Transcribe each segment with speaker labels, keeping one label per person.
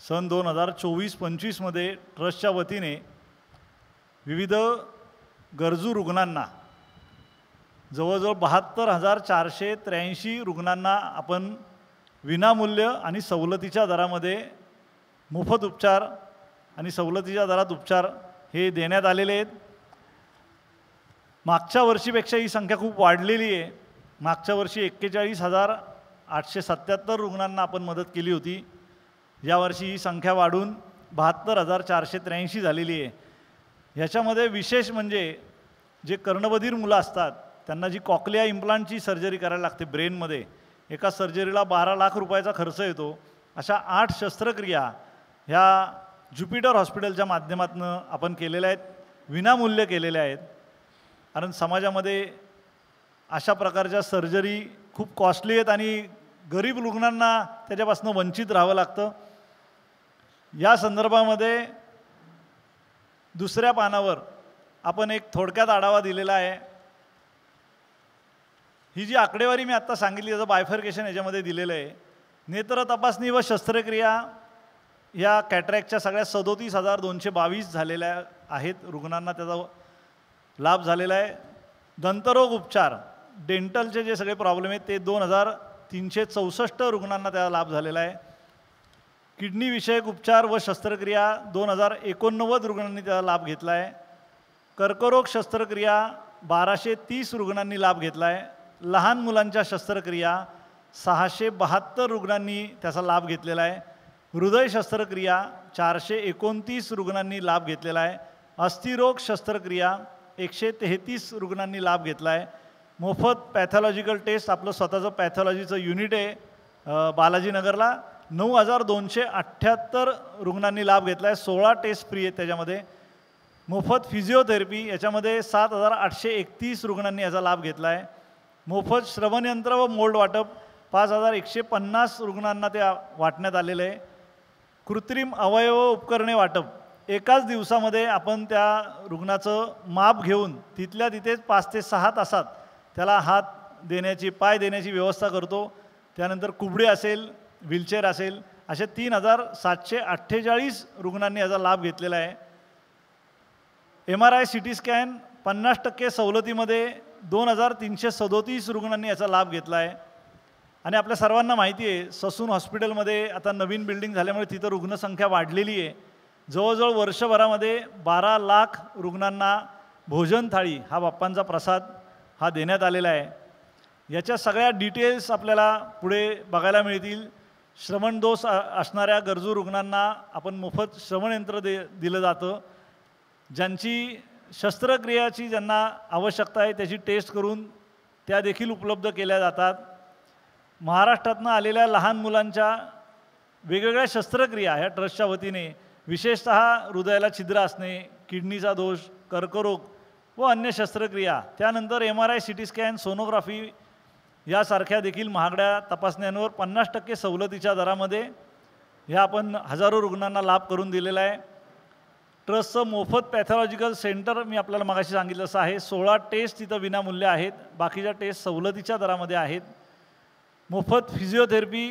Speaker 1: सन 2024-25मध्ये ट्रस्टच्या वतीने विविध गरजू रुग्णांना जवळजवळ 72,483 रुग्णांना आपण विनामूल्य आणि सवलतीच्या दरामध्ये मोफत उपचार आणि सवलतीच्या दरात उपचार हे देण्यात आलेले आहेत। मागच्या वर्षीपेक्षा ही संख्या खूप वाढलेली आहे। मागच्या वर्षी 41,877 रुग्णांना आपण मदत केली होती। यावर्षी ही संख्या वाढून 72,483 झालेली आहे। याच्यामध्ये विशेष म्हणजे जे कर्णबधीर मुलं असतात त्यांना जी कॉक्लिया इम्प्लांटची सर्जरी करायला लागते ब्रेनमध्ये, एका सर्जरीला 12 लाख रुपयाचा खर्च येतो। अशा 8 शस्त्रक्रिया ह्या ज्युपिटर हॉस्पिटलच्या माध्यमातून आपण केलेल्या आहेत, विनामूल्य केलेल्या आहेत। कारण समाजामध्ये अशा प्रकारच्या सर्जरी खूप कॉस्टली आहेत आणि गरीब रुग्णांना त्याच्यापासून वंचित राहावं लागतं। या संदर्भामध्ये दुसऱ्या पानावर आपण एक थोडक्यात आढावा दिलेला आहे। ही जी आकडेवारी मी आत्ता सांगितली त्याचं बायफर्केशन याच्यामध्ये दिलेलं आहे। नेत्र तपासणी व शस्त्रक्रिया या कॅटरॅक्टच्या सगळ्या 37,222 झालेल्या आहेत, रुग्णांना त्याचा लाभ झालेला आहे। दंतरोग उपचार डेंटलचे जे सगळे प्रॉब्लेम आहेत ते 2,364 रुग्णांना त्याचा लाभ झालेला आहे। किडनी विषयक उपचार व शस्त्रक्रिया 2,089 रुग्णांनी त्याचा लाभ घेतला आहे। कर्करोग शस्त्रक्रिया 1,230 रुग्णांनी लाभ घेतला आहे। लहान मुलांच्या शस्त्रक्रिया 672 रुग्णांनी त्याचा लाभ घेतलेला आहे। हृदय शस्त्रक्रिया 429 रुग्णांनी लाभ घेतलेला आहे। अस्थिरोग शस्त्रक्रिया 133 रुग्णांनी लाभ घेतला आहे। मोफत पॅथॉलॉजिकल टेस्ट आपलं स्वतःचं पॅथॉलॉजीचं युनिट आहे बालाजीनगरला, 9,278 रुग्णांनी लाभ घेतला आहे। 16 टेस्ट फ्री आहेत त्याच्यामध्ये। मोफत फिजिओथेरपी याच्यामध्ये 7,831 रुग्णांनी याचा लाभ घेतला आहे। मोफत श्रवणयंत्र व मोल्ड वाटप 5,150 रुग्णांना ते वाटण्यात आलेलं आहे। कृत्रिम अवयव उपकरणे वाटप एकाच दिवसामध्ये आपण त्या रुग्णाचं माप घेऊन तिथल्या तिथेच 5 ते 6 तासात त्याला हात देण्याची, पाय देण्याची व्यवस्था करतो। त्यानंतर कुबडे असेल, व्हीलचेअर असेल, असे 3,748 रुग्णांनी याचा लाभ घेतलेला आहे। MRI CT स्कॅन 50% सवलतीमध्ये 2,337 रुग्णांनी याचा लाभ घेतला आहे। आणि आपल्या सर्वांना माहिती आहे ससून हॉस्पिटलमध्ये आता नवीन बिल्डिंग झाल्यामुळे तिथं रुग्णसंख्या वाढलेली आहे। जवळजवळ वर्षभरामध्ये 12 लाख रुग्णांना भोजन थाळी हा बाप्पांचा प्रसाद हा देण्यात आलेला आहे। याच्या सगळ्या डिटेल्स आपल्याला पुढे बघायला मिळतील। श्रवणदोष असणाऱ्या गरजू रुग्णांना आपण मोफत श्रवणयंत्र दिलं जातं। ज्यांची शस्त्रक्रियाची ज्यांना आवश्यकता आहे त्याची टेस्ट करून त्या देखील उपलब्ध केल्या जातात। महाराष्ट्रातनं आलेल्या लहान मुलांच्या वेगवेगळ्या शस्त्रक्रिया ह्या ट्रस्टच्या वतीने विशेषतः हृदयाला छिद्र असणे, किडनीचा दोष, कर्करोग व अन्य शस्त्रक्रिया, त्यानंतर MRI CT स्कॅन, सोनोग्राफी यासारख्या देखील महागड्या तपासण्यांवर 50% सवलतीच्या दरामध्ये ह्या आपण हजारो रुग्णांना लाभ करून दिलेला आहे। ट्रस्टचं मोफत पॅथॉलॉजिकल सेंटर मी आपल्याला मगाशी सांगितलं असं आहे। 16 टेस्ट तिथं विनामूल्य आहेत, बाकीच्या टेस्ट सवलतीच्या दरामध्ये आहेत। मोफत फिजिओथेरपी,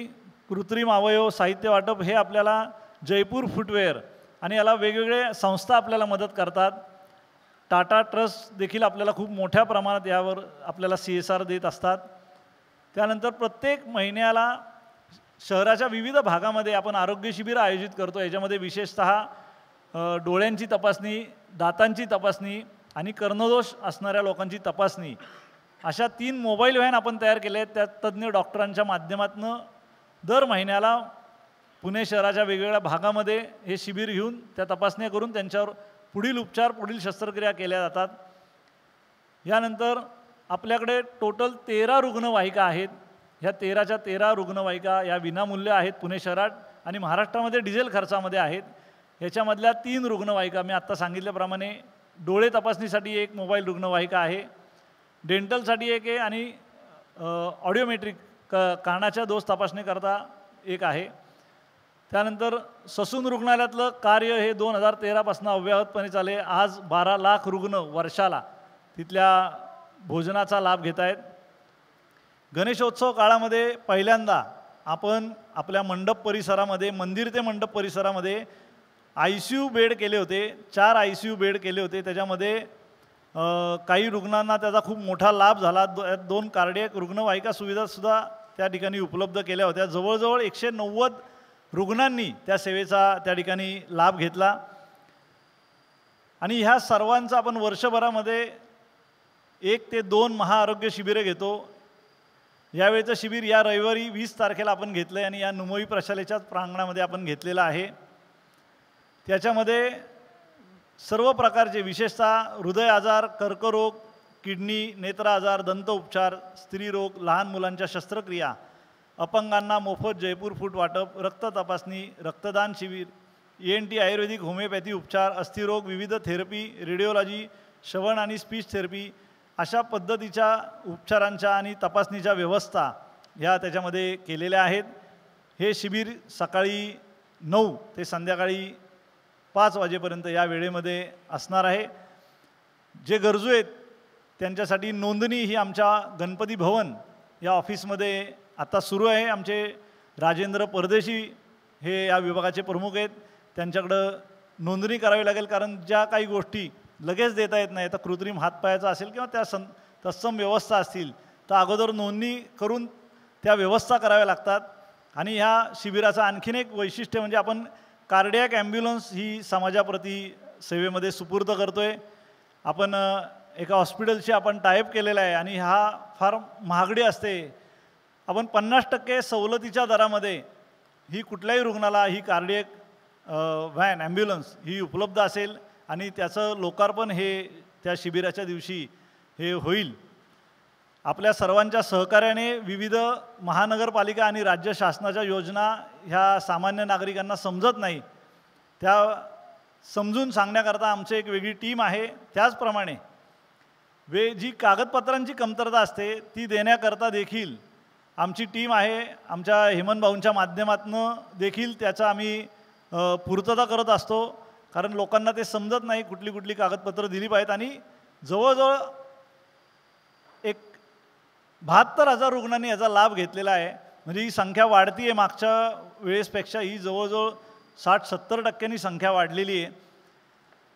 Speaker 1: कृत्रिम अवयव साहित्य वाटप हे आपल्याला जयपूर फुटवेअर आणि याला वेगवेगळे संस्था आपल्याला मदत करतात। टाटा ट्रस्ट देखील आपल्याला खूप मोठ्या प्रमाणात यावर आपल्याला CSR देत असतात। त्यानंतर प्रत्येक महिन्याला शहराच्या विविध भागामध्ये आपण आरोग्य शिबिर आयोजित करतो। याच्यामध्ये विशेषतः डोळ्यांची तपासणी, दातांची तपासणी आणि कर्णदोष असणाऱ्या लोकांची तपासणी अशा 3 मोबाईल व्हॅन आपण तयार केल्या आहेत। त्या तज्ज्ञ डॉक्टरांच्या माध्यमातून दर महिन्याला पुणे शहराच्या वेगवेगळ्या भागामध्ये हे शिबिर घेऊन त्या तपासण्या करून त्यांच्यावर पुढील उपचार, पुढील शस्त्रक्रिया केल्या जातात। यानंतर आपल्याकडे टोटल 13 रुग्णवाहिका आहेत। ह्या 13च्या 13 रुग्णवाहिका या विनामूल्य आहेत पुणे शहरात आणि महाराष्ट्रामध्ये डिझेल खर्चामध्ये आहेत। याच्यामधल्या 3 रुग्णवाहिका मी आत्ता सांगितल्याप्रमाणे डोळे तपासणीसाठी एक मोबाईल रुग्णवाहिका आहे, डेंटलसाठी एक आहे आणि ऑडिओमेट्रिक कानाच्या दोष तपासणीकरता एक आहे। त्यानंतर ससून रुग्णालयातलं कार्य हे 2013 पासून अव्याहतपणे चालले। आज 12 लाख रुग्ण वर्षाला तिथल्या भोजनाचा लाभ घेत आहेत। गणेशोत्सव काळामध्ये पहिल्यांदा आपण आपल्या मंडप परिसरामध्ये, मंदिर ते मंडप परिसरामध्ये ICU बेड केले होते, 4 ICU बेड केले होते. त्याच्यामध्ये काही रुग्णांना त्याचा खूप मोठा लाभ झाला. 2 कार्डियक रुग्णवाहिका सुविधासुद्धा त्या ठिकाणी उपलब्ध केल्या होत्या. जवळजवळ 190 रुग्णांनी त्या सेवेचा त्या ठिकाणी लाभ घेतला. आणि ह्या सर्वांचा आपण वर्षभरामध्ये 1 ते 2 महाआरोग्य शिबिरे घेतो. यावेळेचं शिबिर या रविवारी 20 तारखेला आपण घेतलं आहे आणि या नुमोई प्रशालेच्याच प्रांगणामध्ये आपण घेतलेलं आहे. त्याच्यामध्ये सर्व प्रकारचे, विशेषतः हृदय आजार, कर्करोग, किडनी, नेत्र आजार, दंत उपचार, स्त्रीरोग, लहान मुलांच्या शस्त्रक्रिया, अपंगांना मोफत जयपूर फूट वाटप, रक्त तपासणी, रक्तदान शिबिर, ENT आयुर्वेदिक होमिओपॅथी उपचार, अस्थिरोग, विविध थेरपी, रेडिओलॉजी, श्रवण आणि स्पीच थेरपी, अशा पद्धतीच्या उपचारांच्या आणि तपासणीच्या व्यवस्था ह्या त्याच्यामध्ये केलेल्या आहेत. हे शिबिर सकाळी 9 ते संध्याकाळी 5 वाजेपर्यंत या वेळेमध्ये असणार आहे. जे गरजू आहेत त्यांच्यासाठी नोंदणी ही आमच्या गणपती भवन या ऑफिसमध्ये आता सुरू आहे. आमचे राजेंद्र परदेशी हे या विभागाचे प्रमुख आहेत. त्यांच्याकडं नोंदणी करावी लागेल, कारण ज्या काही गोष्टी लगेच देता येत नाही, तर कृत्रिम हातपायाचा असेल किंवा त्या तत्सम व्यवस्था असतील तर अगोदर नोंदणी करून त्या व्यवस्था कराव्या लागतात. आणि ह्या शिबिराचं आणखीन एक वैशिष्ट्य म्हणजे आपण कार्डियक ॲम्ब्युलन्स ही समाजाप्रती सेवेमध्ये सुपूर्द करतो आहे. आपण एका हॉस्पिटलशी आपण टायअप केलेला आहे आणि हा फार महागडी असते. आपण 50% सवलतीच्या दरामध्ये ही कुठल्याही रुग्णाला ही कार्डियक व्हॅन ॲम्ब्युलन्स ही उपलब्ध असेल आणि त्याचं लोकार्पण हे त्या शिबिराच्या दिवशी हे होईल. आपल्या सर्वांच्या सहकार्याने विविध महानगरपालिका आणि राज्य शासनाच्या योजना ह्या सामान्य नागरिकांना समजत नाही, त्या समजून सांगण्याकरता आमची एक वेगळी टीम आहे. त्याचप्रमाणे जी कागदपत्रांची कमतरता असते ती देण्याकरता देखील आमची टीम आहे. आमच्या हेमंत भाऊंच्या माध्यमातून देखील त्याचा आम्ही पूर्तता करत असतो, कारण लोकांना ते समजत नाही कुठली कुठली कागदपत्र दिली पाहिजेत. आणि जवळजवळ एक 72,000 रुग्णांनी याचा लाभ घेतलेला आहे. म्हणजे ही संख्या वाढती आहे. मागच्या वेळेसपेक्षा ही जवळजवळ 60-70% संख्या वाढलेली आहे.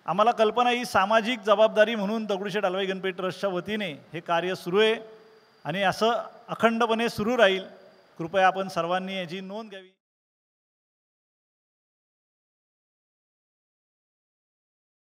Speaker 1: आम्हाला कल्पना ही सामाजिक जबाबदारी म्हणून दगडूशेठ हलवाई गणपती ट्रस्टच्या वतीने हे कार्य सुरू आहे आणि असं अखंडपणे सुरू राहील. कृपया आपण सर्वांनी याची नोंद घ्यावी.